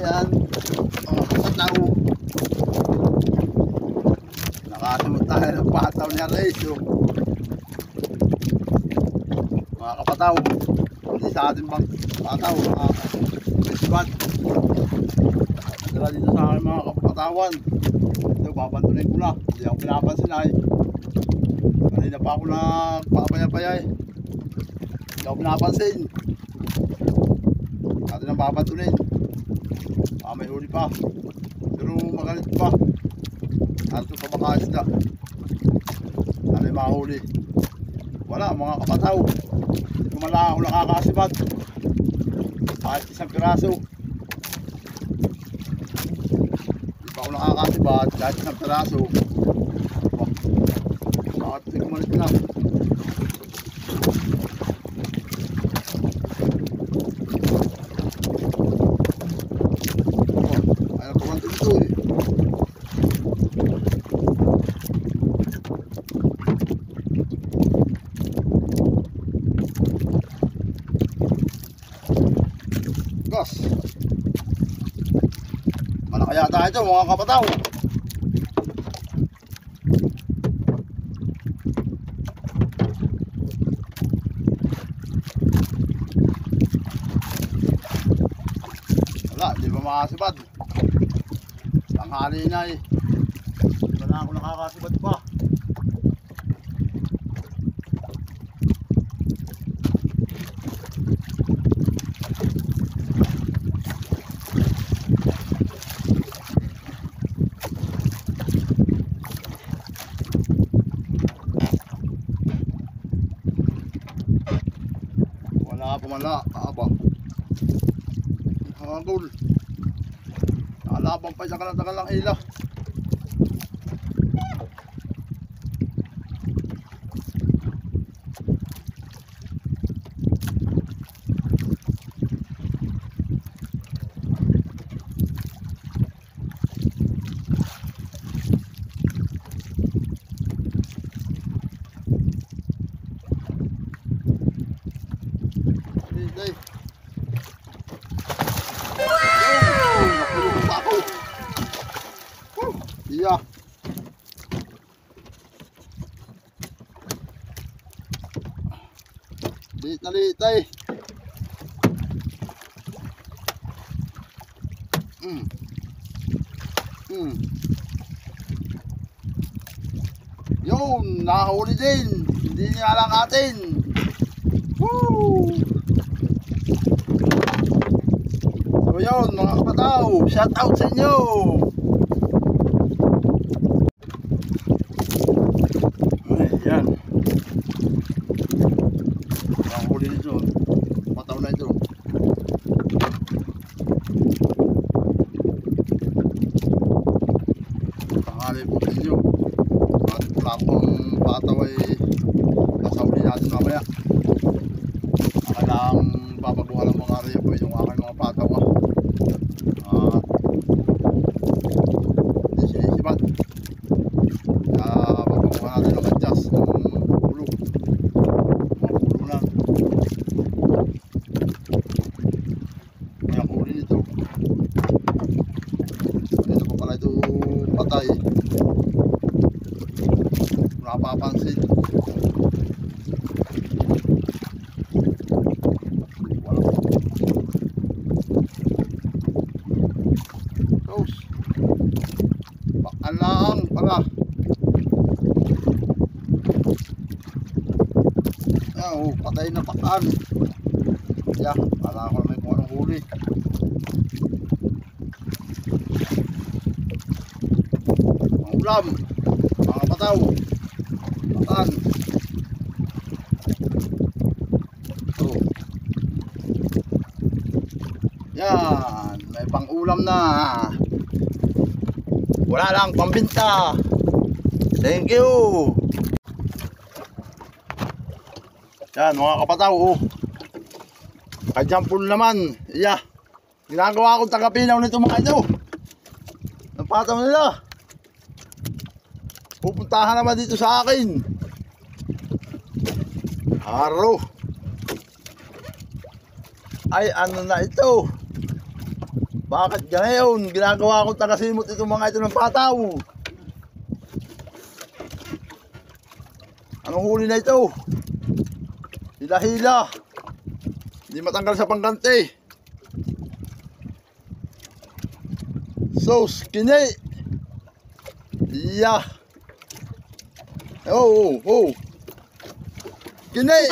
Ayan. Pataw. Nakasunod tayo ng pataw niya guys. Mga kapataw. Hindi sa ating bang pataw. Festival. Nadala dito sa aking mga kapatawan. Ito, babantunin ko na. Hindi ako pinapansin ay. Kanina pa ako nagpapaya-paya eh. Hindi ako pinapansin. Atin ang babantunin. May huli pa. Pero magalit pa. Ato pa baka isda. Ano yung mahuli? Wala, mga kapataw. Hindi ko mala ako nakakasibat. Kahit isang piraso. Hindi pa ako nakakasibat. Kahit isang piraso. Bakit hindi ko malit lang? Ayaw ko man ito eh. Gas. Malaki yata ito mga kapataw. Wala, di ba makasibad? Tanghali na eh. Wala na ako nakakasibad pa. Wala, aba. Hangul. Nalabang pa siya kalatagal lang ila. Iya. Liit na liit ay. Yun, nakahuli din. Hindi niya lang atin. Woo! So yun mga kapataw, shout out sa inyo. Ayan. Nakahuli nito. Kapataw na ito. Tanghali po sa inyo. At wala pong pataw ay kasahuli natin mamaya. Kailangang babaguhan ng mga area po yung aking mga pataw. Hindi sinisibat. Babaguhan natin ang adjust ng ulo. Mga ulo lang. Kaya huli nito. Ito po pala ito patay. Napapansin. Tapos pakaan pala. Patay na pakaan. Yeah, para ako may kung anong huli. Mga ulam, mga pataw, pakaan. Yan, may pang ulam na. Wala lang pambinta. Thank you. Yan mga kapataw. Kajampul naman. Yeah. Ginagawa akong tagapinaw nito mga ito. Ang pataw nila. Pupuntahan naman dito sa akin. Araw. Ay ano na ito. Bakit ngayon? Ginagawa ko tagasimot itong mga ito ng pataw. Anong huli na ito? Hila-hila. Hindi matanggal sa pangganti. So, skinny. Yeah. Oh, oh, oh. Skinny.